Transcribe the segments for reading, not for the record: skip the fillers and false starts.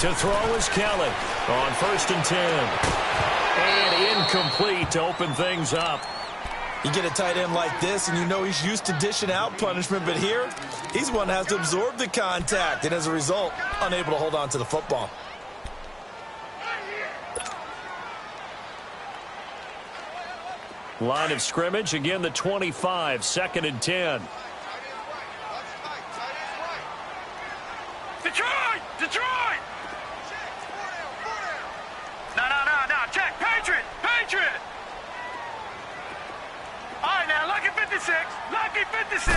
To throw is Kelly on 1st and 10. And incomplete to open things up. You get a tight end like this, and you know he's used to dishing out punishment, but here, he's one that has to absorb the contact, and as a result, unable to hold on to the football. Line of scrimmage, again the 25, 2nd and 10. Detroit! Detroit! No, check, Patriot! Patriot! All right, now, lucky 56. Lucky 56.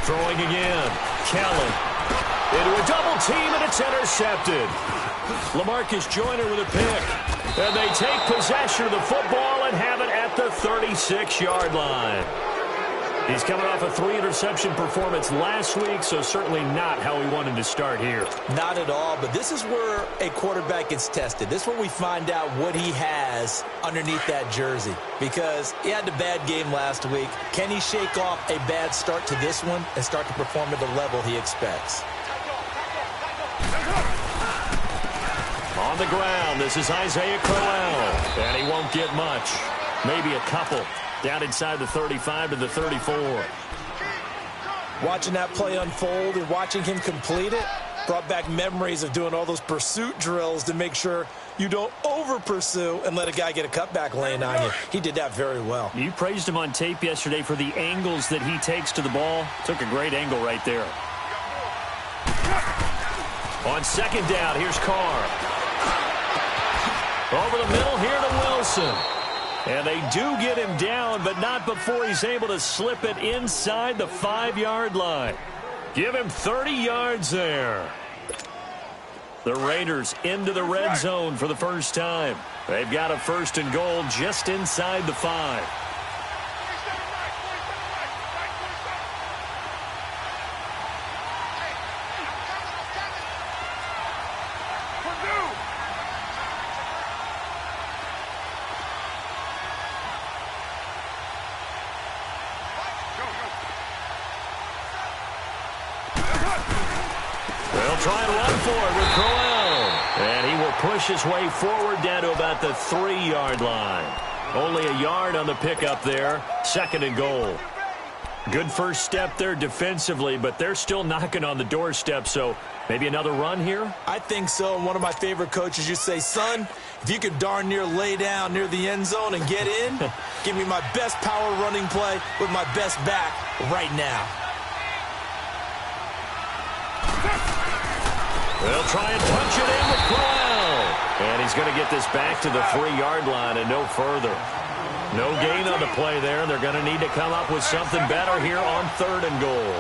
Throwing again. Kelly. Into a double team, and it's intercepted. LaMarcus Joyner with a pick. And they take possession of the football and have it at the 36-yard line. He's coming off a 3-interception performance last week, so certainly not how he wanted to start here. Not at all, but this is where a quarterback gets tested. This is where we find out what he has underneath that jersey, because he had a bad game last week. Can he shake off a bad start to this one and start to perform at the level he expects? On the ground, this is Isaiah Crowell, and he won't get much. Maybe a couple. Down inside the 35 to the 34. Watching that play unfold and watching him complete it brought back memories of doing all those pursuit drills to make sure you don't over-pursue and let a guy get a cutback lane on you. He did that very well. You praised him on tape yesterday for the angles that he takes to the ball. Took a great angle right there. On 2nd down, here's Carr. Over the middle here to Wilson. And they do get him down, but not before he's able to slip it inside the 5-yard line. Give him 30 yards there. The Raiders into the red zone for the first time. They've got a 1st and goal just inside the 5. Try and run for it with Crowell. And he will push his way forward down to about the 3-yard line. Only a yard on the pickup there. 2nd and goal. Good first step there defensively, but they're still knocking on the doorstep, so maybe another run here? I think so. And one of my favorite coaches used to say, son, if you could darn near lay down near the end zone and get in, give me my best power running play with my best back right now. They'll try and punch it in with Crowell. And he's going to get this back to the 3-yard line and no further. No gain on the play there. They're going to need to come up with something better here on 3rd and goal.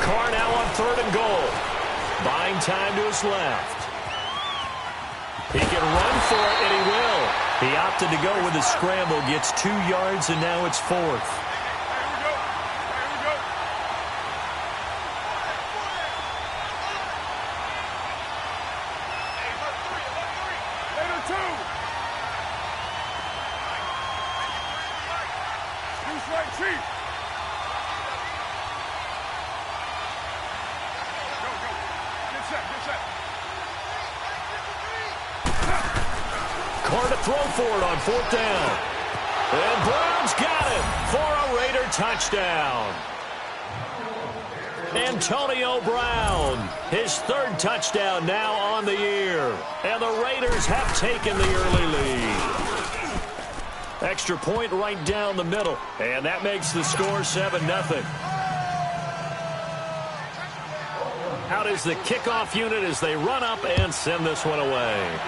Carr now on 3rd and goal. Buying time to his left. He can run for it, and he will. He opted to go with a scramble, gets 2 yards, and now it's 4th. Carr to throw for it on 4th down. And Brown's got it for a Raider touchdown. Antonio Brown, his 3rd touchdown now on the year. And the Raiders have taken the early lead. Extra point right down the middle. And that makes the score 7-0. Out is the kickoff unit as they run up and send this one away.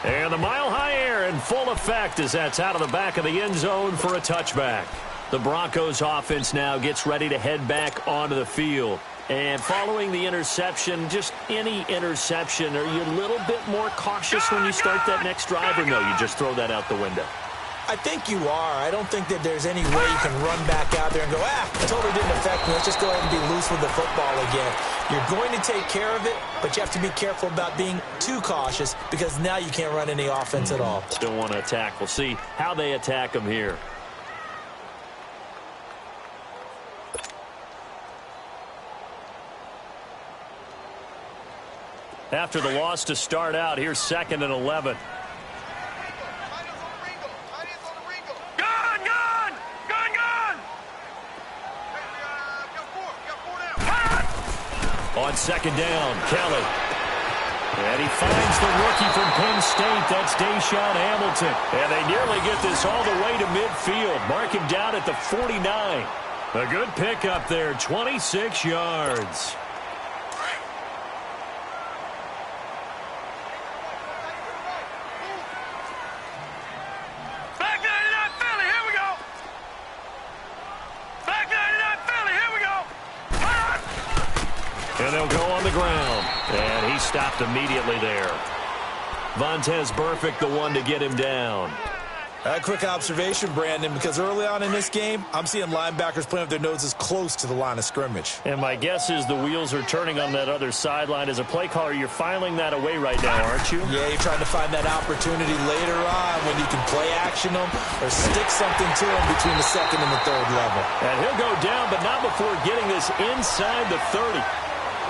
And the mile-high air in full effect as that's out of the back of the end zone for a touchback. The Broncos offense now gets ready to head back onto the field. And following the interception, just any interception, are you a little bit more cautious when you start that next drive, or no, you just throw that out the window? I think you are. I don't think that there's any way you can run back out there and go, it totally didn't affect me. Let's just go ahead and be loose with the football again. You're going to take care of it, but you have to be careful about being too cautious because now you can't run any offense at all. Still want to attack. We'll see how they attack them here. After the loss to start out, here's 2nd and 11. On 2nd down, Kelly. And he finds the rookie from Penn State. That's Deshaun Hamilton. And they nearly get this all the way to midfield. Mark him down at the 49. A good pickup there, 26 yards. And they'll go on the ground. And he stopped immediately there. Vontez Burfict, the one to get him down. A quick observation, Brandon, because early on in this game, I'm seeing linebackers playing with their noses close to the line of scrimmage. And my guess is the wheels are turning on that other sideline. As a play caller, you're filing that away right now, aren't you? Yeah, you're trying to find that opportunity later on when you can play action them or stick something to them between the 2nd and the 3rd level. And he'll go down, but not before getting this inside the 30.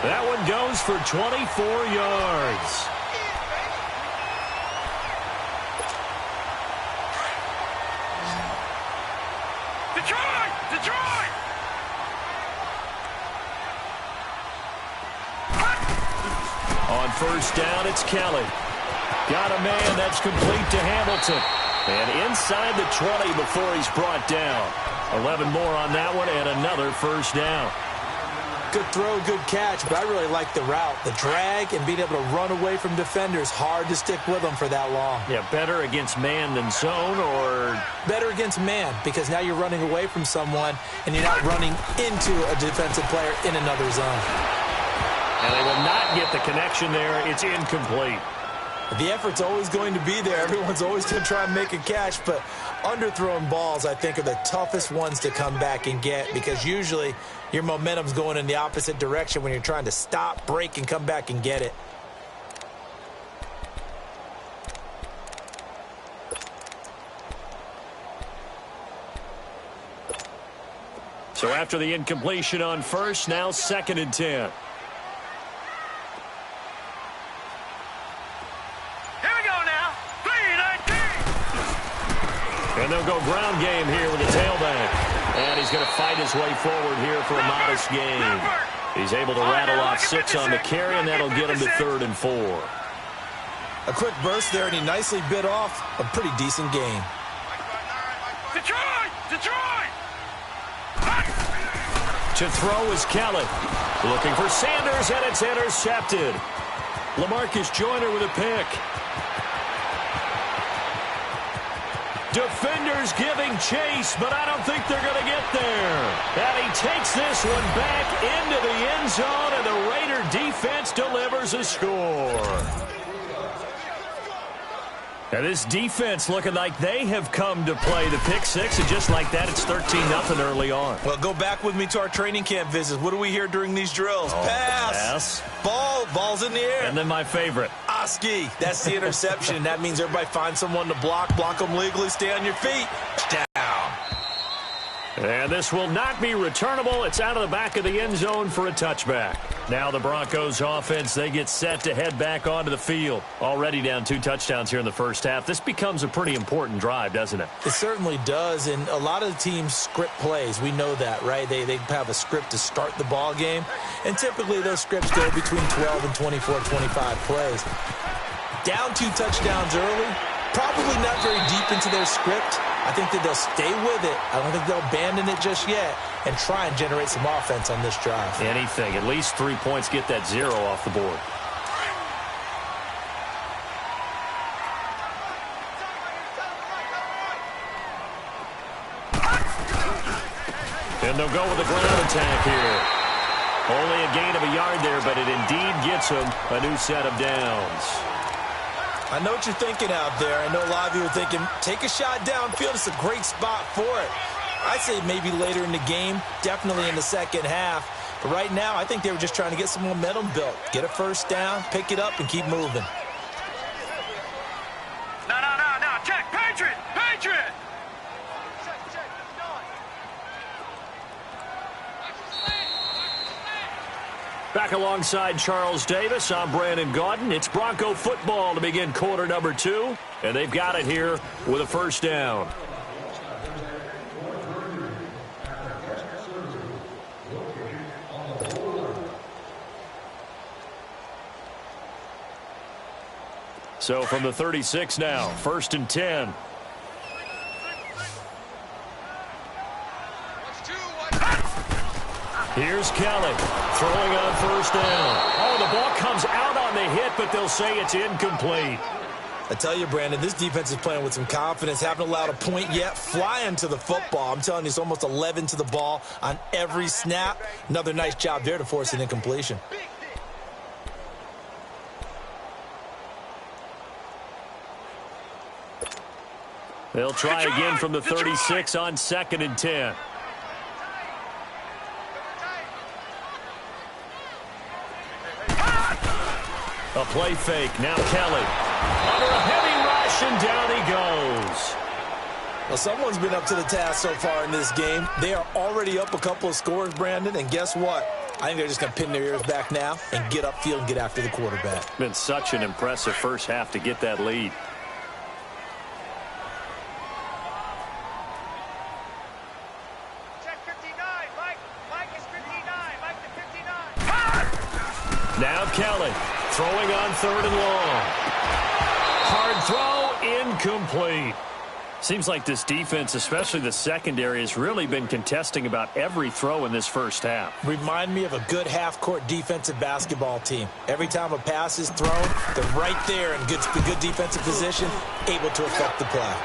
That one goes for 24 yards. Detroit! On 1st down, it's Kelly. Got a man that's complete to Hamilton. And inside the 20 before he's brought down. 11 more on that one and another 1st down. Good throw, good catch, but I really like the route. The drag and being able to run away from defenders, hard to stick with them for that long. Yeah, better against man than zone, or? Better against man, because now you're running away from someone and you're not running into a defensive player in another zone. And they will not get the connection there. It's incomplete. The effort's always going to be there. Everyone's always going to try and make a catch, but underthrown balls, I think, are the toughest ones to come back and get because usually your momentum's going in the opposite direction when you're trying to stop, break, and come back and get it. So after the incompletion on 1st, now 2nd and 10. And they'll go ground game here with the tailback. And he's going to fight his way forward here for a modest gain. He's able to rattle off 6 on the carry, and that'll get him to 3rd and 4. A quick burst there, and he nicely bit off a pretty decent gain. Detroit! To throw is Kelly. Looking for Sanders, and it's intercepted. LaMarcus Joyner with a pick. Defenders giving chase, but I don't think they're going to get there. And he takes this one back into the end zone, and the Raider defense delivers a score. Now this defense looking like they have come to play the pick 6, and just like that, it's 13-0 early on. Well, go back with me to our training camp visits. What do we hear during these drills? Pass. Ball's in the air. And then my favorite. Oski. That's the interception. That means everybody finds someone to block them legally, stay on your feet. Down. And this will not be returnable. It's out of the back of the end zone for a touchback. Now the Broncos offense, they get set to head back onto the field. Already down 2 touchdowns here in the first half. This becomes a pretty important drive, doesn't it? It certainly does, and a lot of the teams script plays. We know that, right? They have a script to start the ball game, and typically those scripts go between 12 and 24, 25 plays. Down 2 touchdowns early, probably not very deep into their script. I think that they'll stay with it. I don't think they'll abandon it just yet and try and generate some offense on this drive. Anything. At least 3 points, get that 0 off the board. And they'll go with the ground attack here. Only a gain of a yard there, but it indeed gets them a new set of downs. I know what you're thinking out there. I know a lot of you are thinking, take a shot downfield. It's a great spot for it. I'd say maybe later in the game, definitely in the second half. But right now, I think they were just trying to get some momentum built. Get a first down, pick it up, and keep moving. No. Check. Patriot. Patriot. Back alongside Charles Davis, I'm Brandon Gaudin. It's Bronco football to begin quarter number 2, and they've got it here with a first down. So from the 36 now, 1st and 10. Here's Kelly throwing on first down. Oh, the ball comes out on the hit, but they'll say it's incomplete. I tell you, Brandon, this defense is playing with some confidence. Haven't allowed a point yet. Flying to the football. I'm telling you, it's almost 11 to the ball on every snap. Another nice job there to force an incompletion. They'll try again from the 36 on 2nd and 10. A play fake. Now Kelly. Under a heavy rush, and down he goes. Well, someone's been up to the task so far in this game. They are already up a couple of scores, Brandon, and guess what? I think they're just going to pin their ears back now and get upfield and get after the quarterback. Been such an impressive first half to get that lead. Check 59. Mike is 59. Mike to 59. Now Kelly throwing on 3rd and long. Hard throw, incomplete. Seems like this defense, especially the secondary, has really been contesting about every throw in this first half. Remind me of a good half-court defensive basketball team. Every time a pass is thrown, they're right there in good defensive position, able to affect the play.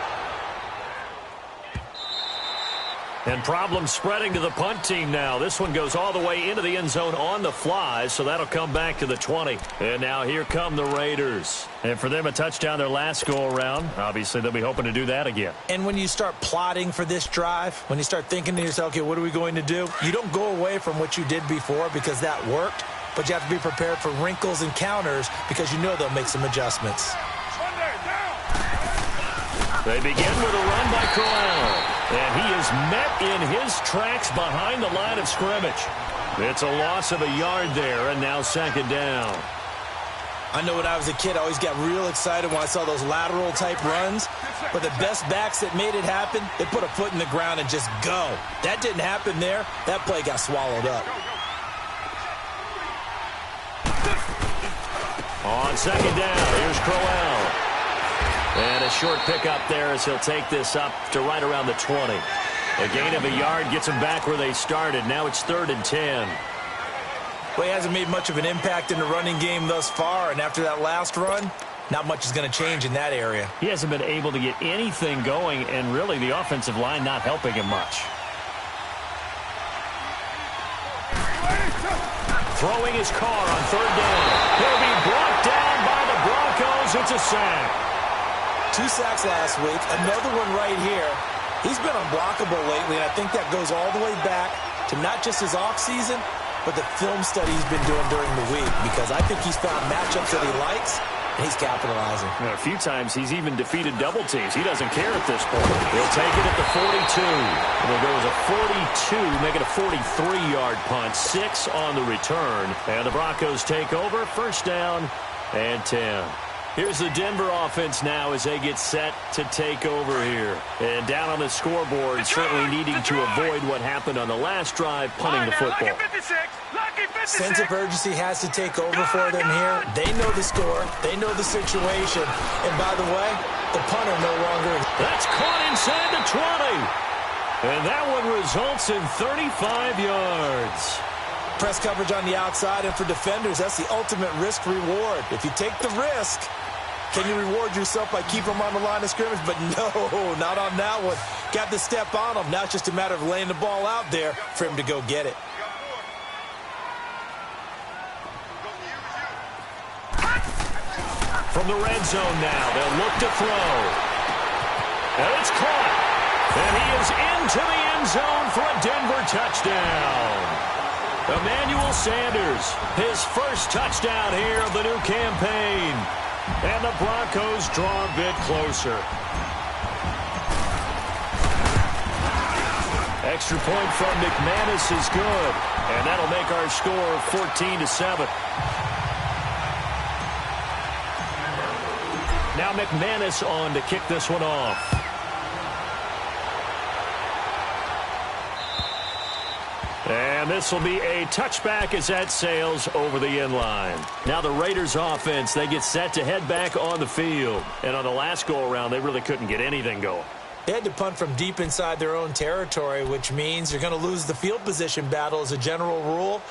And problems spreading to the punt team now. This one goes all the way into the end zone on the fly, so that'll come back to the 20. And now here come the Raiders. And for them, a touchdown their last go-around. Obviously, they'll be hoping to do that again. And when you start plotting for this drive, when you start thinking to yourself, okay, what are we going to do? You don't go away from what you did before because that worked, but you have to be prepared for wrinkles and counters because you know they'll make some adjustments. They begin with a run by Crowell. And he is met in his tracks behind the line of scrimmage. It's a loss of a yard there, and now 2nd down. I know when I was a kid, I always got real excited when I saw those lateral-type runs. But the best backs that made it happen, they put a foot in the ground and just go. That didn't happen there. That play got swallowed up. On 2nd down, here's Crowell. And a short pickup there as he'll take this up to right around the 20. A gain of a yard gets them back where they started. Now it's 3rd and 10. Well, he hasn't made much of an impact in the running game thus far, and after that last run, not much is going to change in that area. He hasn't been able to get anything going, and really the offensive line not helping him much. Throwing his car on 3rd down. He'll be brought down by the Broncos. It's a sack. 2 sacks last week, another one right here. He's been unblockable lately, and I think that goes all the way back to not just his offseason, but the film study he's been doing during the week, because I think he's found matchups that he likes, and he's capitalizing. A few times he's even defeated double teams. He doesn't care at this point. He'll take it at the 42. It'll go as a 42, make it a 43-yard punt, 6 on the return. And the Broncos take over, 1st down and 10. Here's the Denver offense now as they get set to take over here. And down on the scoreboard, certainly needing to avoid what happened on the last drive, punting the football. Sense of urgency has to take over for them here. They know the score. They know the situation. And by the way, the punter no longer. That's caught inside the 20. And that one results in 35 yards. Press coverage on the outside, and for defenders, that's the ultimate risk-reward. If you take the risk, can you reward yourself by keeping them on the line of scrimmage? But no, not on that one. Got the step on him. Now it's just a matter of laying the ball out there for him to go get it. From the red zone now, they'll look to throw. And it's caught. And he is into the end zone for a Denver touchdown. Emmanuel Sanders, his first touchdown here of the new campaign. And the Broncos draw a bit closer. Extra point from McManus is good. And that'll make our score 14-7. Now McManus on to kick this one off. And this will be a touchback as that sails over the end line. Now the Raiders offense, they get set to head back on the field. And on the last go-around, they really couldn't get anything going. They had to punt from deep inside their own territory, which means you're going to lose the field position battle as a general rule.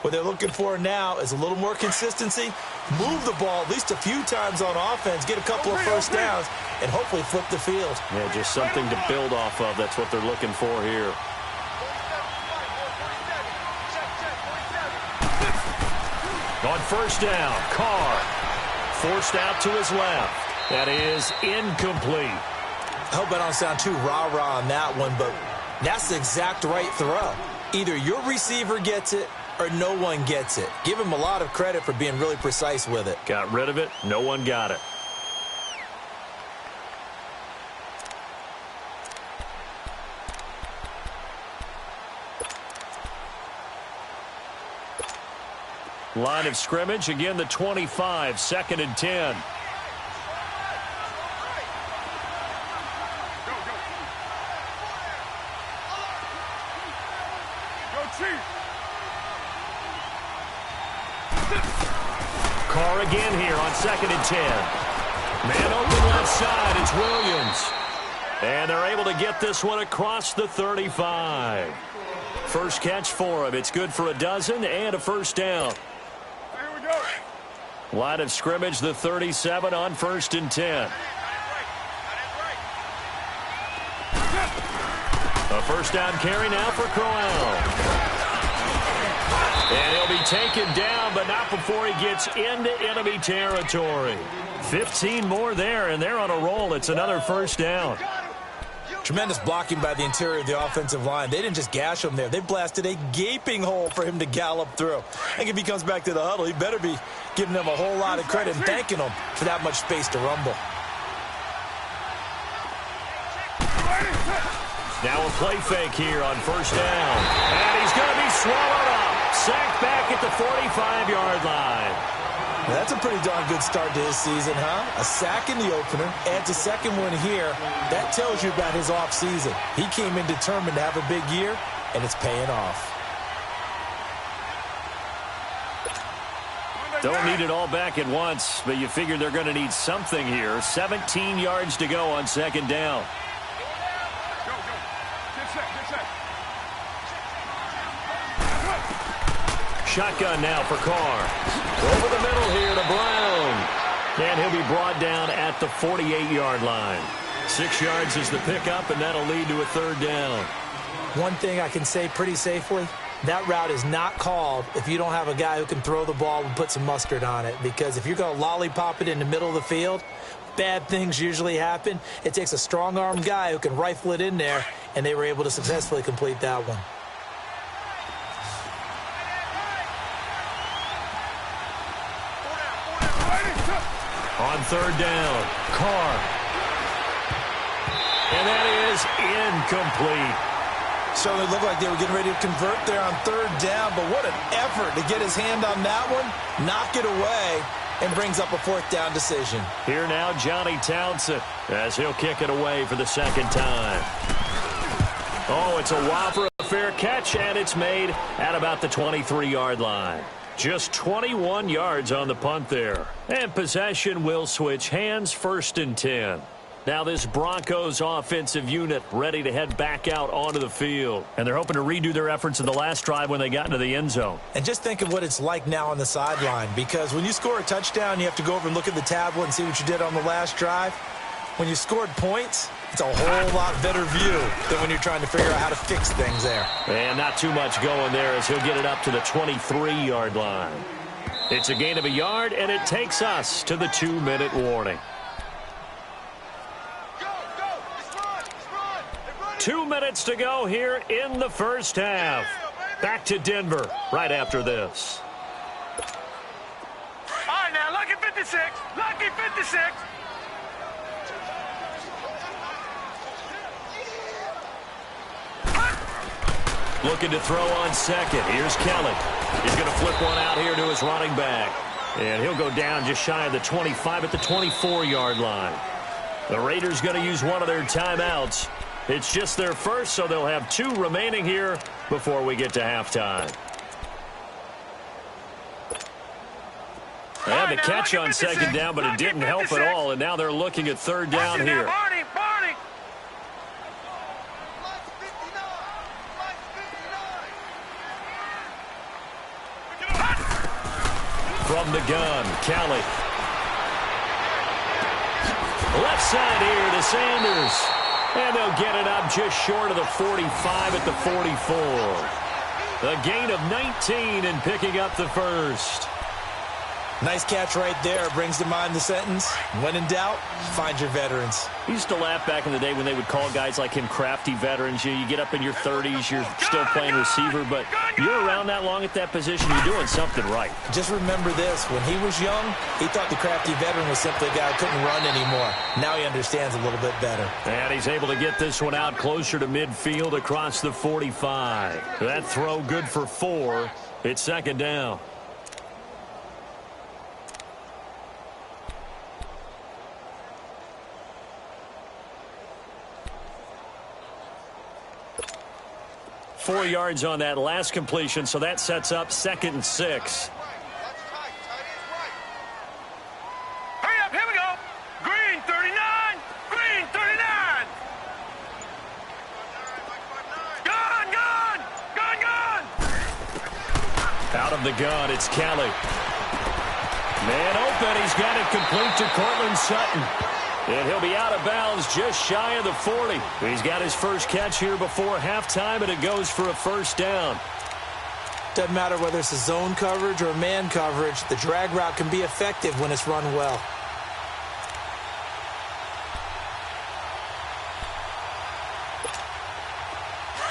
What they're looking for now is a little more consistency, move the ball at least a few times on offense, get a couple of first downs, and hopefully flip the field. Yeah, just something to build off of. That's what they're looking for here. On first down, Carr forced out to his left. That is incomplete. I hope I don't sound too rah-rah on that one, but that's the exact right throw. Either your receiver gets it or no one gets it. Give him a lot of credit for being really precise with it. Got rid of it. No one got it. Line of scrimmage, again the 25, 2nd and 10. Carr again here on 2nd and 10. Man open left side, it's Williams. And they're able to get this one across the 35. First catch for him. It's good for a dozen and a first down. Line of scrimmage, the 37 on 1st and 10. A first down carry now for Crowell. And he'll be taken down, but not before he gets into enemy territory. 15 more there, and they're on a roll. It's another first down. Tremendous blocking by the interior of the offensive line. They didn't just gash him there. They blasted a gaping hole for him to gallop through. I think if he comes back to the huddle, he better be giving them a whole lot of credit and thanking them for that much space to rumble. Now a play fake here on first down. And he's going to be swallowed up. Sacked back at the 45-yard line. That's a pretty darn good start to his season, huh? A sack in the opener, adds a second one here. That tells you about his offseason. He came in determined to have a big year, and it's paying off. Don't need it all back at once, but you figure they're going to need something here. 17 yards to go on 2nd down. Shotgun now for Carr. Over the middle here to Brown. And he'll be brought down at the 48-yard line. 6 yards is the pickup, and that'll lead to a 3rd down. One thing I can say pretty safely, that route is not called if you don't have a guy who can throw the ball and put some mustard on it. Because if you're going to lollipop it in the middle of the field, bad things usually happen. It takes a strong-armed guy who can rifle it in there, and they were able to successfully complete that one. On 3rd down, Carr. And that is incomplete. So it looked like they were getting ready to convert there on 3rd down, but what an effort to get his hand on that one, knock it away, and brings up a 4th down decision. Here now, Johnny Townsend, as he'll kick it away for the 2nd time. Oh, it's a whopper, a fair catch, and it's made at about the 23-yard line. Just 21 yards on the punt there. And possession will switch hands, 1st and 10. Now this Broncos offensive unit ready to head back out onto the field. And they're hoping to redo their efforts in the last drive when they got into the end zone. And just think of what it's like now on the sideline. Because when you score a touchdown, you have to go over and look at the tablet and see what you did on the last drive. When you scored points, it's a whole lot better view than when you're trying to figure out how to fix things there. And not too much going there as he'll get it up to the 23-yard line. It's a gain of a yard, and it takes us to the 2-minute warning. 2 minutes to go here in the first half. Back to Denver right after this. All right, now, lucky 56. Lucky 56. Looking to throw on second. Here's Kelly. He's going to flip one out here to his running back. And he'll go down just shy of the 25 at the 24-yard line. The Raiders going to use one of their timeouts. It's just their first, so they'll have 2 remaining here before we get to halftime. They had the catch on second down, but it didn't help at all, and now they're looking at third down here. From the gun, Kelly. Left side here to Sanders. And they'll get it up just short of the 45 at the 44. A gain of 19 and picking up the first. Nice catch right there. Brings to mind the sentence, when in doubt, find your veterans. I used to laugh back in the day when they would call guys like him crafty veterans. You get up in your 30s, you're still playing receiver, but you're around that long at that position, you're doing something right. Just remember this. When he was young, he thought the crafty veteran was simply a guy who couldn't run anymore. Now he understands a little bit better. And he's able to get this one out closer to midfield across the 45. That throw good for 4. It's second down. Four yards on that last completion, so that sets up 2nd and 6. Hurry up, here we go. Green 39. Green 39. Gun, gun. Gun, gun. Out of the gun, it's Kelly. Man open, he's got it complete to Cortland Sutton. And he'll be out of bounds just shy of the 40. He's got his first catch here before halftime, and it goes for a first down. Doesn't matter whether it's a zone coverage or man coverage, the drag route can be effective when it's run well.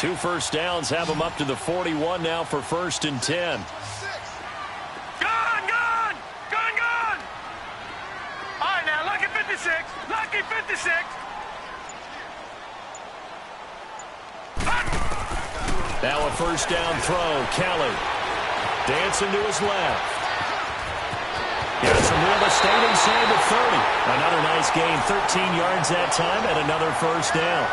Two first downs have him up to the 41 now for 1st and 10. Lucky 56. Now a first down throw. Kelly dancing to his left. Got some real estate inside the 30. Another nice gain, 13 yards that time, and another first down.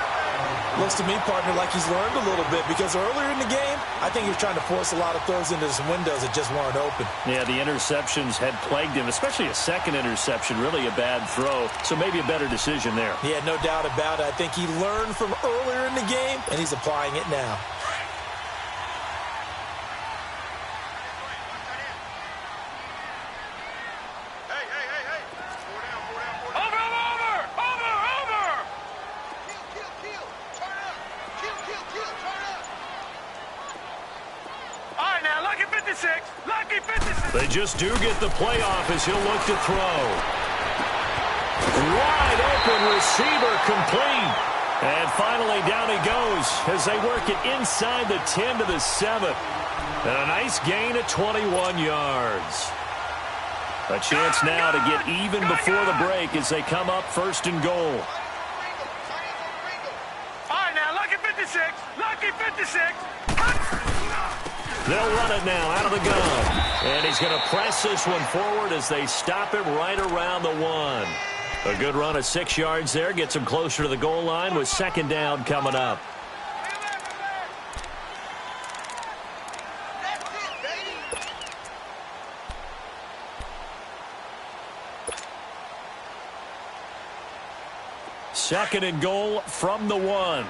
Looks to me, partner, like he's learned a little bit, because earlier in the game, I think he was trying to force a lot of throws into some windows that just weren't open. Yeah, the interceptions had plagued him, especially a second interception, really a bad throw. So maybe a better decision there. Yeah, no doubt about it. I think he learned from earlier in the game, and he's applying it now. They just do get the playoff as he'll look to throw. Wide open receiver complete. And finally down he goes as they work it inside the 10 to the 7. And a nice gain of 21 yards. A chance now to get even before the break as they come up 1st and goal. All right, now, lucky 56. Lucky 56. They'll run it now out of the gun. And he's going to press this one forward as they stop him right around the 1. A good run of 6 yards there. Gets him closer to the goal line with 2nd down coming up. Second and goal from the 1.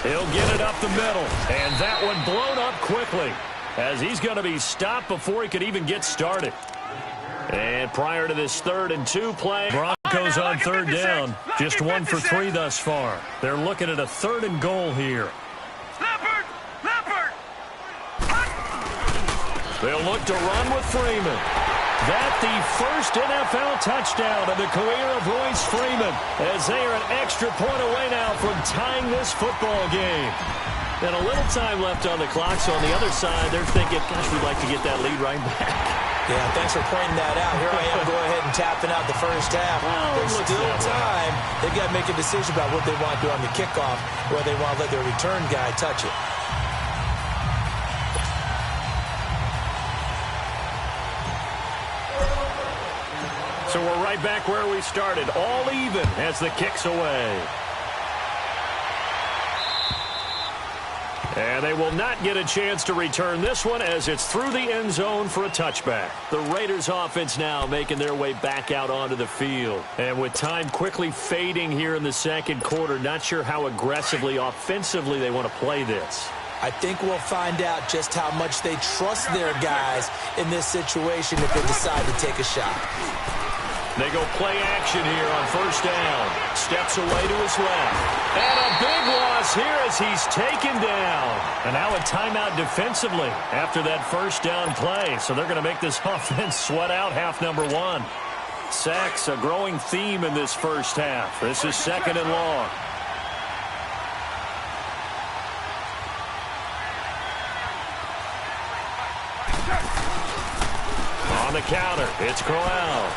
He'll get it up the middle, and that one blown up quickly as he's going to be stopped before he could even get started. And prior to this 3rd and 2 play, Broncos on 3rd down, just 1 for 3 thus far. They're looking at a 3rd and goal here. Snap They'll look to run with Freeman. That the first NFL touchdown in the career of Royce Freeman, as they are an extra point away now from tying this football game. And a little time left on the clock, so on the other side, they're thinking, gosh, we'd like to get that lead right back. Yeah, thanks for pointing that out. Here I am go ahead and tapping out the first half. Well, there's still time. They've got to make a decision about what they want to do on the kickoff, whether they want to let their return guy touch it. So we're right back where we started, all even as the kick's away. And they will not get a chance to return this one as it's through the end zone for a touchback. The Raiders offense now making their way back out onto the field. And with time quickly fading here in the second quarter, not sure how aggressively, offensively they want to play this. I think we'll find out just how much they trust their guys in this situation if they decide to take a shot. They go play action here on first down. Steps away to his left. And a big loss here as he's taken down. And now a timeout defensively after that first down play. So they're going to make this offense sweat out half number one. Sacks, a growing theme in this first half. This is second and long. On the counter, it's Crowell.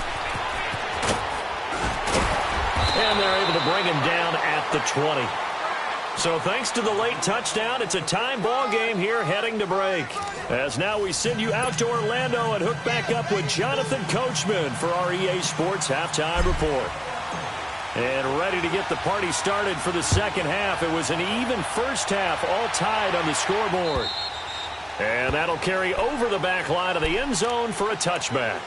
And they're able to bring him down at the 20. So thanks to the late touchdown, it's a time ball game here heading to break. As now we send you out to Orlando and hook back up with Jonathan Coachman for our EA Sports Halftime Report. And ready to get the party started for the second half. It was an even first half, all tied on the scoreboard. And that'll carry over the back line of the end zone for a touchback.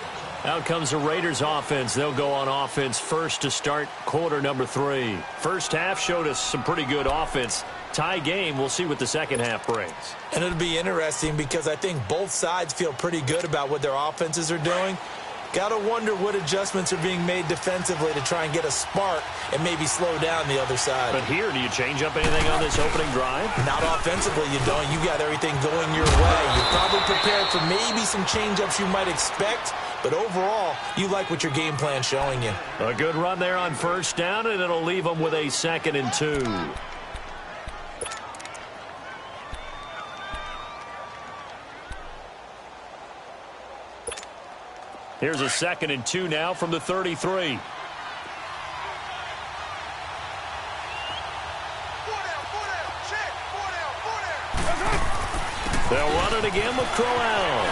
Out comes the Raiders offense. They'll go on offense first to start quarter number 3. First half showed us some pretty good offense. Tie game, we'll see what the second half brings. And it'll be interesting because I think both sides feel pretty good about what their offenses are doing. Got to wonder what adjustments are being made defensively to try and get a spark and maybe slow down the other side. But here, do you change up anything on this opening drive? Not offensively, you don't. You got everything going your way. You're probably prepared for maybe some change-ups you might expect, but overall, you like what your game plan's showing you. A good run there on first down, and it'll leave them with a 2nd and 2. Here's a 2nd and 2 now from the 33. They'll run it again with Crowell.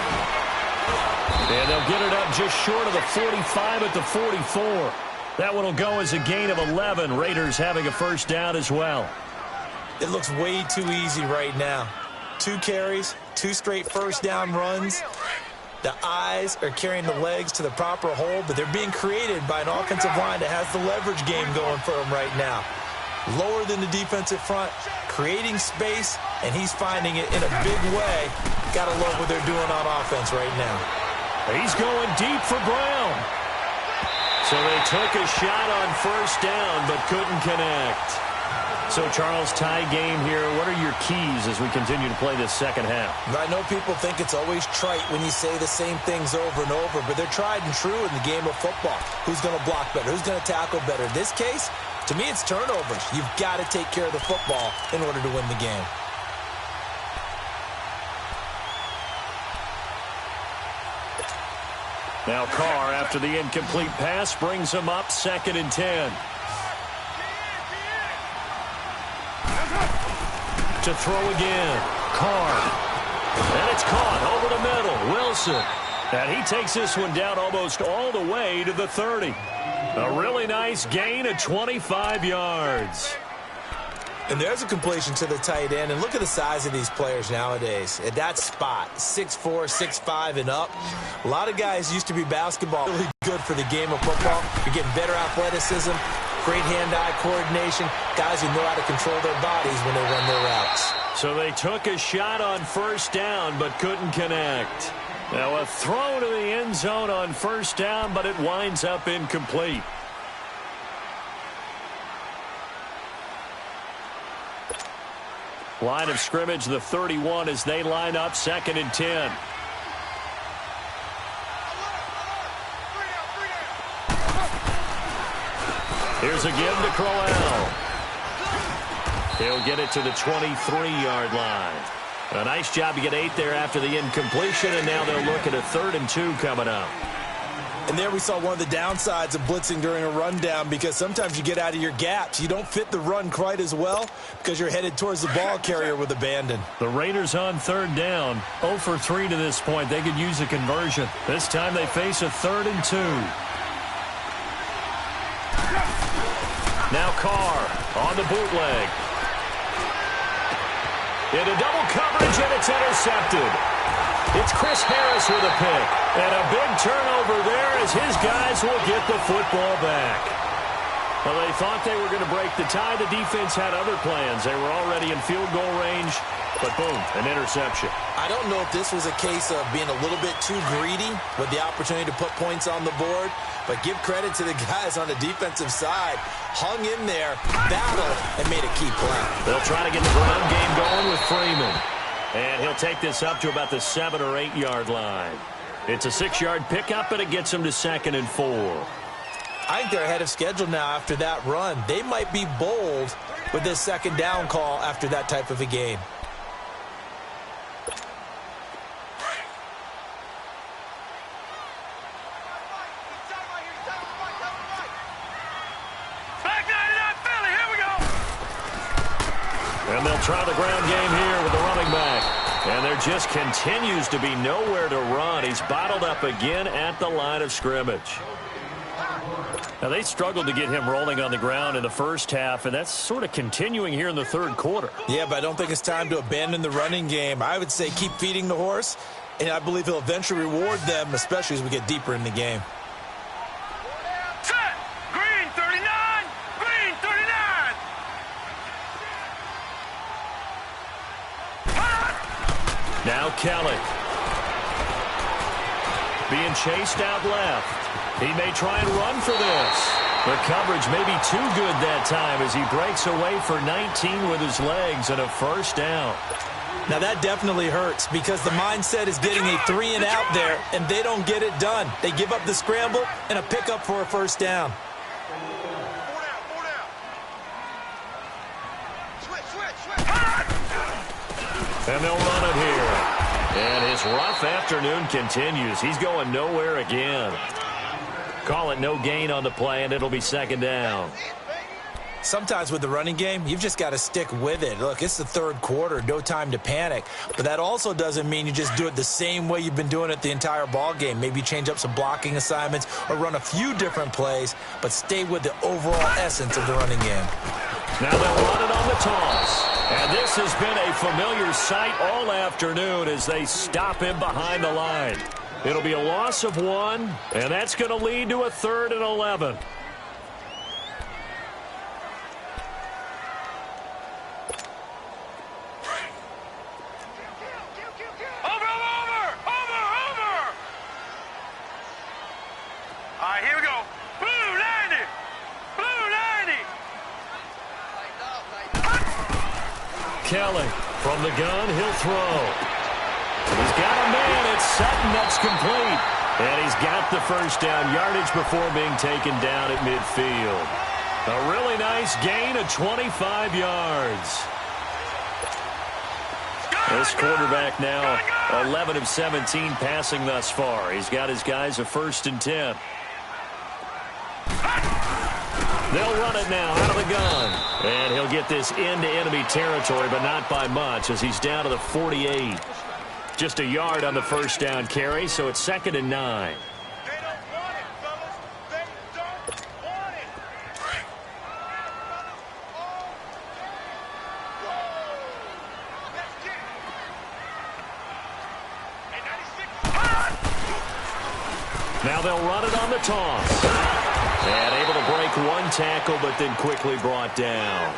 And they'll get it up just short of the 45 at the 44. That one will go as a gain of 11. Raiders having a first down as well. It looks way too easy right now. 2 carries, 2 straight first down runs. The eyes are carrying the legs to the proper hole, but they're being created by an offensive line that has the leverage game going for them right now. Lower than the defensive front, creating space, and he's finding it in a big way. Got to love what they're doing on offense right now. He's going deep for Brown. So they took a shot on first down, but couldn't connect. So, Charles, tie game here. What are your keys as we continue to play this second half? I know people think it's always trite when you say the same things over and over, but they're tried and true in the game of football. Who's going to block better? Who's going to tackle better? In this case, to me, it's turnovers. You've got to take care of the football in order to win the game. Now Carr, after the incomplete pass, brings him up 2nd and 10. To throw again. Carr. And it's caught over the middle. Wilson. And he takes this one down almost all the way to the 30. A really nice gain of 25 yards. And there's a completion to the tight end. And look at the size of these players nowadays. At that spot, 6'4", 6'5", and up. A lot of guys used to be basketball really good for the game of football. You're getting better athleticism, great hand-eye coordination, guys who know how to control their bodies when they run their routes. So they took a shot on first down but couldn't connect. Now a throw to the end zone on first down, but it winds up incomplete. Line of scrimmage, the 31, as they line up 2nd and 10. Here's a give to Crowell. He'll get it to the 23-yard line. A nice job to get 8 there after the incompletion, and now they'll look at a 3rd and 2 coming up. And there we saw one of the downsides of blitzing during a rundown, because sometimes you get out of your gaps. You don't fit the run quite as well because you're headed towards the ball carrier with abandon. The Raiders on 3rd down, 0 for 3 to this point. They could use a conversion. This time they face a 3rd and 2. Now Carr on the bootleg. Into double coverage, and it's intercepted. It's Chris Harris with a pick. And a big turnover there as his guys will get the football back. Well, they thought they were going to break the tie. The defense had other plans. They were already in field goal range, but boom, an interception. I don't know if this was a case of being a little bit too greedy with the opportunity to put points on the board, but give credit to the guys on the defensive side. Hung in there, battled, and made a key play. They'll try to get the ground game going with Freeman. And he'll take this up to about the 7- or 8-yard line. It's a 6-yard pickup, and it gets him to 2nd and 4. I think they're ahead of schedule now after that run. They might be bold with this 2nd down call after that type of a game. And they'll try the ground game here with the running back. And there just continues to be nowhere to run. He's bottled up again at the line of scrimmage. Now, they struggled to get him rolling on the ground in the first half, and that's sort of continuing here in the 3rd quarter. Yeah, but I don't think it's time to abandon the running game. I would say keep feeding the horse, and I believe he'll eventually reward them, especially as we get deeper in the game. Set! Green 39! Green 39! Now Kelly. Being chased out left. He may try and run for this. The coverage may be too good that time as he breaks away for 19 with his legs and a 1st down. Now that definitely hurts because the mindset is getting a 3 and out there, and they don't get it done. They give up the scramble and a pickup for a 1st down. And they'll run it here. And his rough afternoon continues. He's going nowhere again. Call it no gain on the play, and it'll be 2nd down. Sometimes with the running game, you've just got to stick with it. Look, it's the 3rd quarter, no time to panic. But that also doesn't mean you just do it the same way you've been doing it the entire ball game. Maybe change up some blocking assignments or run a few different plays, but stay with the overall essence of the running game. Now they'll run it on the toss. And this has been a familiar sight all afternoon as they stop him behind the line. It'll be a loss of 1, and that's going to lead to a 3rd and 11. All right, here we go. Blue 90! Blue 90! Kelly from the gun, he'll throw. He's got a man. It's Sutton. That's complete. And he's got the 1st down yardage before being taken down at midfield. A really nice gain of 25 yards. This quarterback now 11 of 17 passing thus far. He's got his guys a 1st and 10. They'll run it now out of the gun. And he'll get this into enemy territory, but not by much as he's down to the 48. Just a yard on the 1st down carry, so it's 2nd and 9. They don't want it, fellas. They don't want it. Let's get it. Now they'll run it on the toss. And able to break 1 tackle, but then quickly brought down.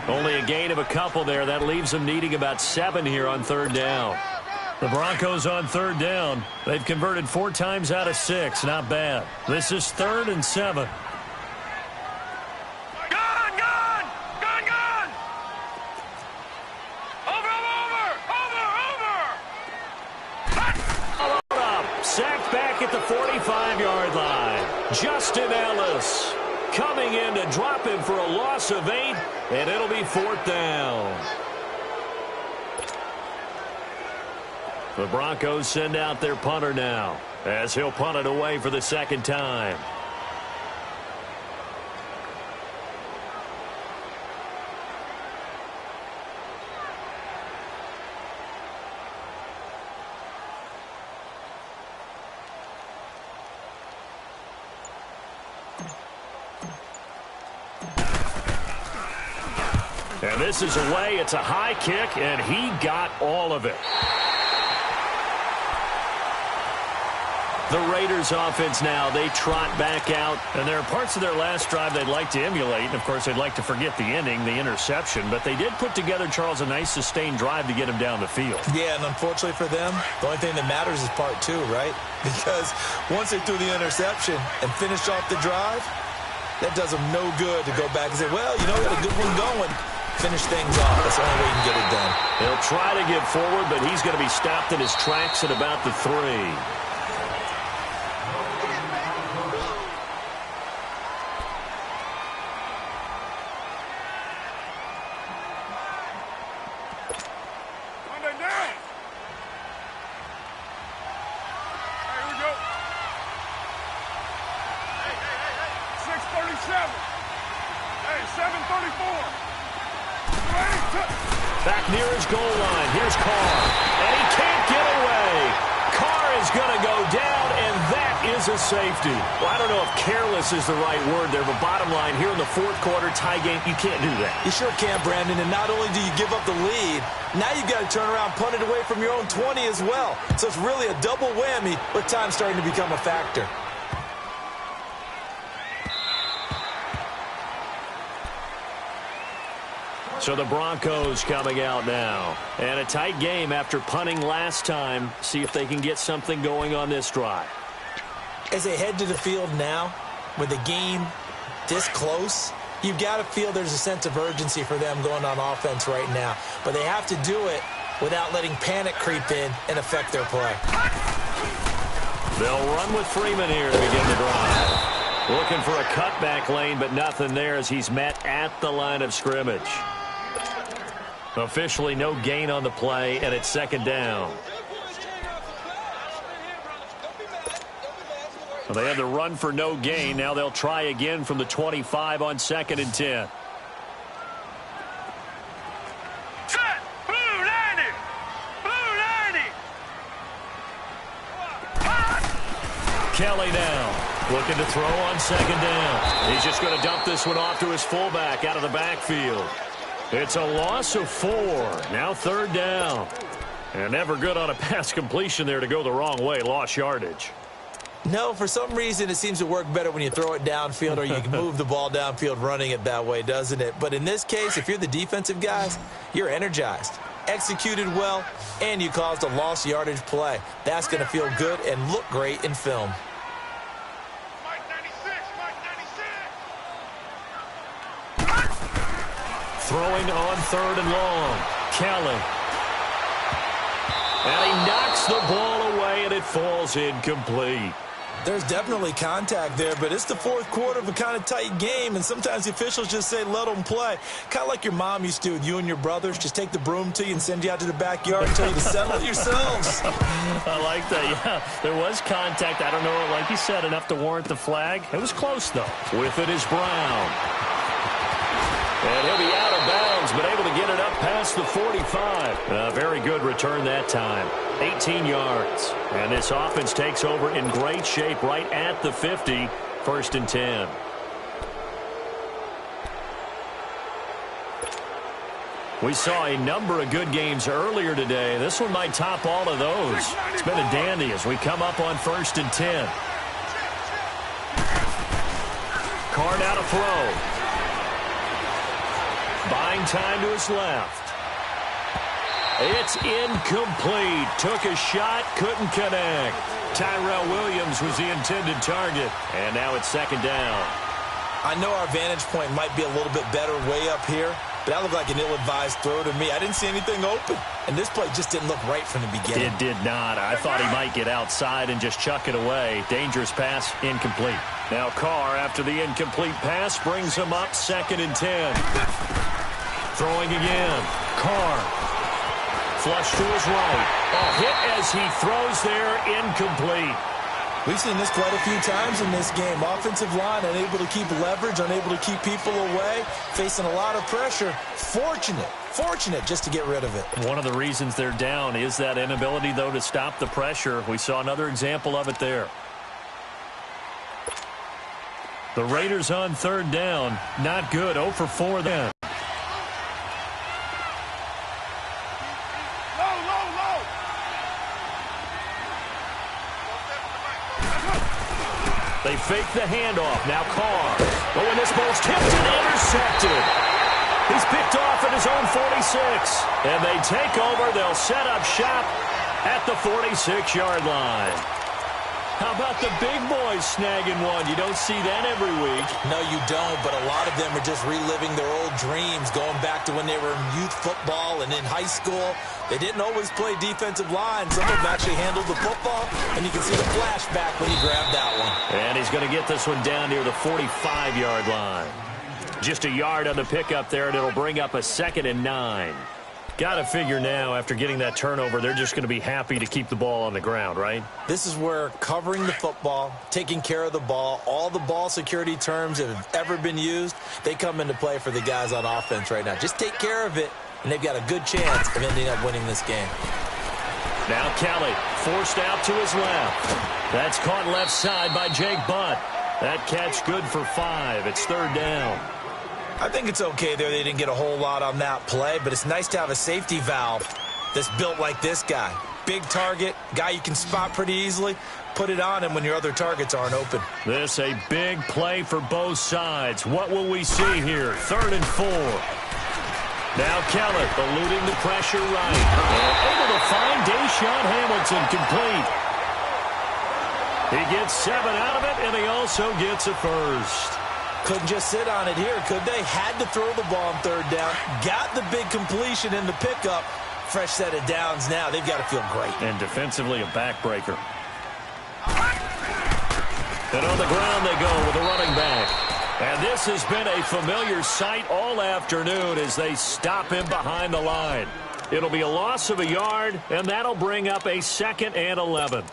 Only a gain of a couple there. That leaves them needing about 7 here on 3rd down. The Broncos on 3rd down. They've converted 4 times out of 6. Not bad. This is 3rd and 7. Gun! Gun! Gun! Gun! Over! Up. Sacked back at the 45-yard line. Justin Ellis coming coming in to drop him for a loss of 8, and it'll be 4th down. The Broncos send out their punter now, as he'll punt it away for the 2nd time. And this is away. It's a high kick, and he got all of it. The Raiders offense now, they trot back out, and there are parts of their last drive they'd like to emulate, and of course they'd like to forget the ending, the interception, but they did put together, Charles, a nice sustained drive to get him down the field. Yeah, and unfortunately for them, the only thing that matters is part 2, right? Because once they threw the interception and finished off the drive, that does them no good to go back and say, well, you know, we got a good one going. Finish things off. That's the only way you can get it done. He'll try to get forward, but he's going to be stopped in his tracks at about the 3. Monday night. Hey, here we go. Hey. 6:37. Hey, 7:34. Back near his goal line. Here's Carr. And he can't get away. Carr is going to go down, and that is a safety. Well, I don't know if careless is the right word there, but bottom line, here in the 4th quarter, tie game, you can't do that. You sure can, Brandon, and not only do you give up the lead, now you've got to turn around, punt it away from your own 20 as well. So it's really a double whammy with time starting to become a factor. So the Broncos coming out now. And a tight game after punting last time. See if they can get something going on this drive. As they head to the field now, with the game this close, you've got to feel there's a sense of urgency for them going on offense right now. But they have to do it without letting panic creep in and affect their play. They'll run with Freeman here to begin the drive. Looking for a cutback lane, but nothing there as he's met at the line of scrimmage. Officially no gain on the play, and it's 2nd down. Well, they had the run for no gain. Now they'll try again from the 25 on 2nd and 10. Set. Blue 90. Blue 90. Kelly now looking to throw on 2nd down. He's just going to dump this one off to his fullback out of the backfield. It's a loss of 4. Now 3rd down. And never good on a pass completion there to go the wrong way. Lost yardage. No, for some reason it seems to work better when you throw it downfield or you can move the ball downfield running it that way, doesn't it? But in this case, if you're the defensive guys, you're energized, executed well, and you caused a lost yardage play. That's going to feel good and look great in film. Mike 96. Mike 96. Throwing on 3rd and long. Kelly. And he knocks the ball away, and it falls incomplete. There's definitely contact there, but it's the 4th quarter of a kind of tight game, and sometimes the officials just say, let them play. Kind of like your mom used to with you and your brothers. Just take the broom to you and send you out to the backyard and tell you to settle it yourselves. I like that, yeah. There was contact. I don't know, like you said, enough to warrant the flag. It was close, though. With it is Brown. And he'll be out of bounds, but able to get it up past the 45. A very good return that time. 18 yards. And this offense takes over in great shape right at the 50. 1st and 10. We saw a number of good games earlier today. This one might top all of those. It's been a dandy as we come up on 1st and 10. Carr now to throw. Buying time to his left. It's incomplete. Took a shot, couldn't connect. Tyrell Williams was the intended target. And now it's 2nd down. I know our vantage point might be a little bit better way up here, but that looked like an ill-advised throw to me. I didn't see anything open, and this play just didn't look right from the beginning. It did not. I thought he might get outside and just chuck it away. Dangerous pass, incomplete. Now Carr, after the incomplete pass, brings him up 2nd and 10. Throwing again. Carr. Flush to his right. A hit as he throws there, incomplete. We've seen this quite a few times in this game. Offensive line unable to keep leverage, unable to keep people away, facing a lot of pressure. Fortunate just to get rid of it. One of the reasons they're down is that inability, though, to stop the pressure. We saw another example of it there. The Raiders on 3rd down. Not good. 0 for 4 then. They fake the handoff. Now Carr. Oh, and this ball's tipped and intercepted. He's picked off at his own 46. And they take over. They'll set up shop at the 46-yard line. How about the big boys snagging one? You don't see that every week. No, you don't, but a lot of them are just reliving their old dreams, going back to when they were in youth football and in high school. They didn't always play defensive line. Some of them actually handled the football, and you can see the flashback when he grabbed that one. And he's going to get this one down near the 45-yard line. Just a yard on the pickup there, and it'll bring up a 2nd and 9. Got to figure now, after getting that turnover, they're just going to be happy to keep the ball on the ground, right? This is where covering the football, taking care of the ball, all the ball security terms that have ever been used, they come into play for the guys on offense right now. Just take care of it, and they've got a good chance of ending up winning this game. Now Kelly, forced out to his left. That's caught left side by Jake Butt. That catch good for 5. It's 3rd down. I think it's okay there. They didn't get a whole lot on that play, but it's nice to have a safety valve that's built like this guy. Big target, guy you can spot pretty easily. Put it on him when your other targets aren't open. This a big play for both sides. What will we see here? 3rd and 4. Now Kelly eluding the pressure right. And able to find Deshaun Hamilton complete. He gets 7 out of it, and he also gets a first. Couldn't just sit on it here, could they? Had to throw the ball on 3rd down. Got the big completion in the pickup. Fresh set of downs now. They've got to feel great. And defensively, a backbreaker. And on the ground they go with a running back. And this has been a familiar sight all afternoon as they stop him behind the line. It'll be a loss of a yard, and that'll bring up a 2nd and 11.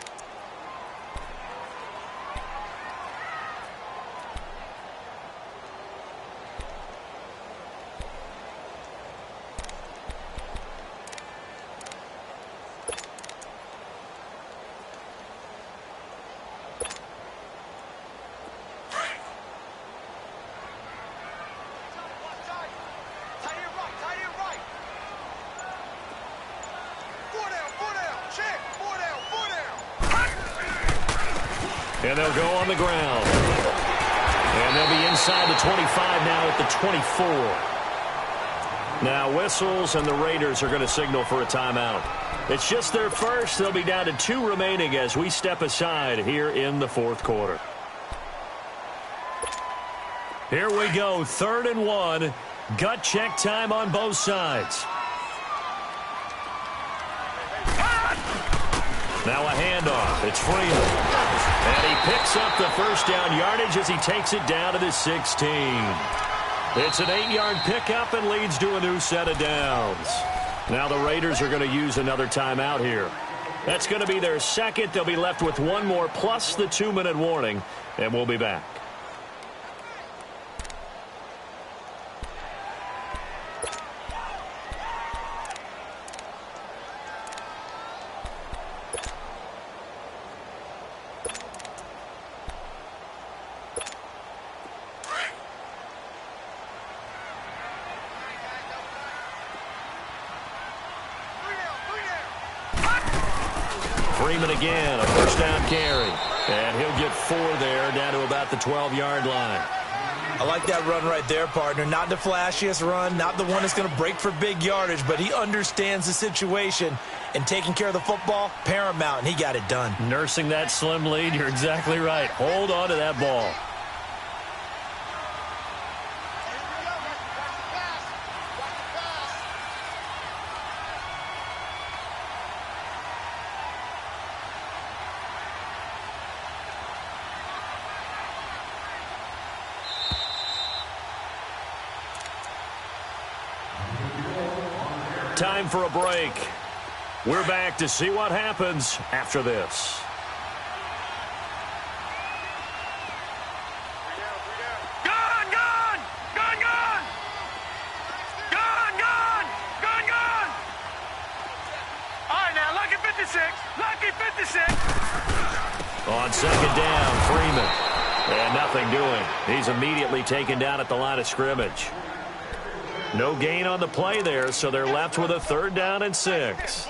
And they'll go on the ground. And they'll be inside the 25 now at the 24. Now whistles, and the Raiders are going to signal for a timeout. It's just their first. They'll be down to 2 remaining as we step aside here in the 4th quarter. Here we go, 3rd and 1. Gut check time on both sides. Now a handoff. It's Freeman. And he picks up the first down yardage as he takes it down to the 16. It's an 8-yard pickup and leads to a new set of downs. Now the Raiders are going to use another timeout here. That's going to be their 2nd. They'll be left with 1 more plus the 2-minute warning, and we'll be back. Freeman again, a first down carry. And he'll get 4 there, down to about the 12-yard line. I like that run right there, partner. Not the flashiest run, not the one that's going to break for big yardage, but he understands the situation, and taking care of the football, paramount, and he got it done. Nursing that slim lead, you're exactly right. Hold on to that ball. Time for a break. We're back to see what happens after this. Gone, gone! Gone, gone! Gone, gone! Gone, gone! All right, now, lucky 56. Lucky 56. On second down, Freeman. And nothing doing. He's immediately taken down at the line of scrimmage. No gain on the play there, so they're left with a 3rd down and 6.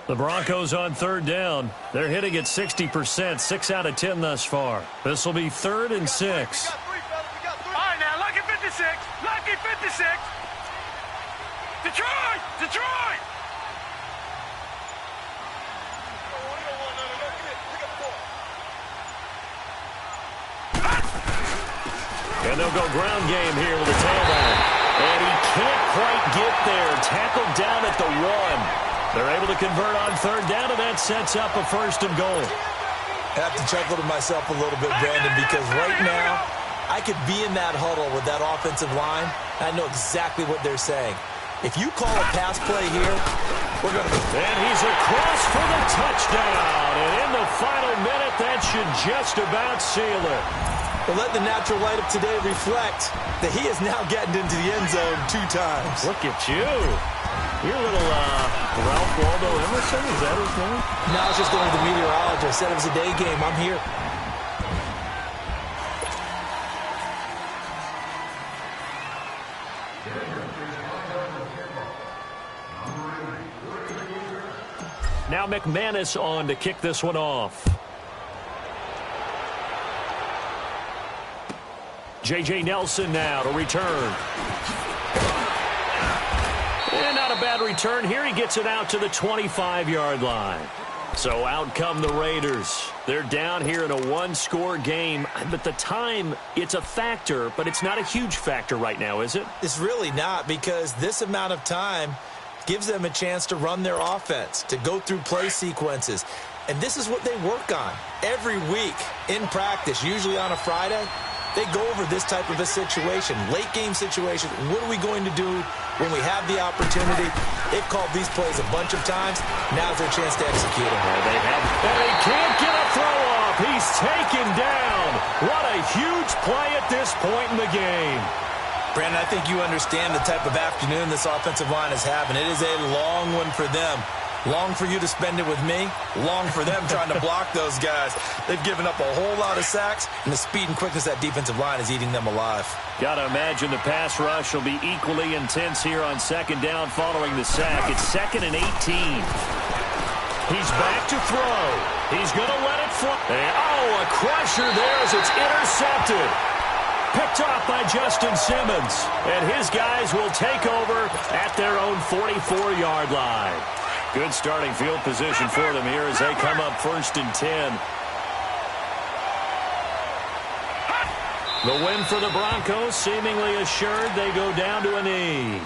The Broncos on 3rd down. They're hitting at 60%, 6 out of 10 thus far. This will be 3rd and 6. All right, now, lucky 56. Lucky 56. Detroit! Detroit! And they'll go ground game here with the tailback. And he can't quite get there. Tackled down at the 1. They're able to convert on 3rd down, and that sets up a 1st and goal. I have to chuckle to myself a little bit, Brandon, because right now I could be in that huddle with that offensive line. I know exactly what they're saying. If you call a pass play here, we're going to... And he's across for the touchdown. And in the final minute, that should just about seal it. Well, let the natural light of today reflect that he is now getting into the end zone 2 times. Look at you. You're a little Ralph Waldo Emerson, is that his name? No, I was just going to the meteorologist. Said it was a day game. I'm here. Now McManus on to kick this one off. J.J. Nelson now to return. And not a bad return here. He gets it out to the 25-yard line. So out come the Raiders. They're down here in a 1-score game. But the time, it's a factor, but it's not a huge factor right now, is it? It's really not, because this amount of time gives them a chance to run their offense, to go through play sequences. And this is what they work on every week in practice, usually on a Friday. They go over this type of a situation, late-game situation. What are we going to do when we have the opportunity? They've called these plays a bunch of times. Now's their chance to execute them. And they can't get a throw off. He's taken down. What a huge play at this point in the game. Brandon, I think you understand the type of afternoon this offensive line is having. It is a long one for them. Long for you to spend it with me. Long for them trying to block those guys. They've given up a whole lot of sacks, and the speed and quickness of that defensive line is eating them alive. Got to imagine the pass rush will be equally intense here on 2nd down following the sack. It's 2nd and 18. He's back to throw. He's going to let it fly. And, a crusher there as it's intercepted. Picked off by Justin Simmons. And his guys will take over at their own 44-yard line. Good starting field position for them here as they come up 1st and 10. The win for the Broncos seemingly assured. They go down to a knee.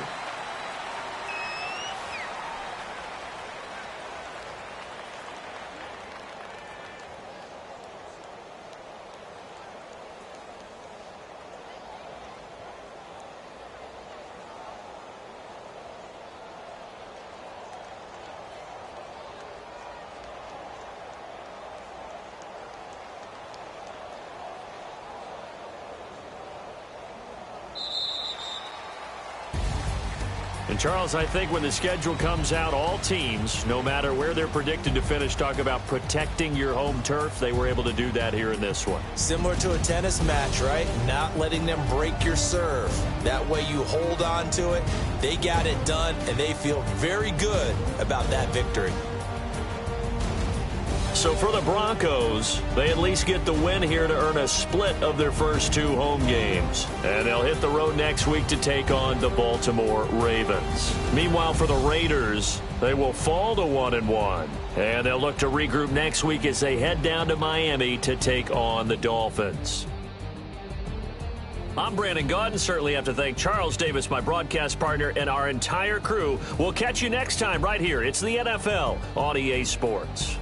And, Charles, I think when the schedule comes out, all teams, no matter where they're predicted to finish, talk about protecting your home turf. They were able to do that here in this one. Similar to a tennis match, right? Not letting them break your serve. That way you hold on to it. They got it done, and they feel very good about that victory. So for the Broncos, they at least get the win here to earn a split of their first 2 home games. And they'll hit the road next week to take on the Baltimore Ravens. Meanwhile, for the Raiders, they will fall to 1-1. And they'll look to regroup next week as they head down to Miami to take on the Dolphins. I'm Brandon Gaudin. Certainly have to thank Charles Davis, my broadcast partner, and our entire crew. We'll catch you next time right here. It's the NFL on EA Sports.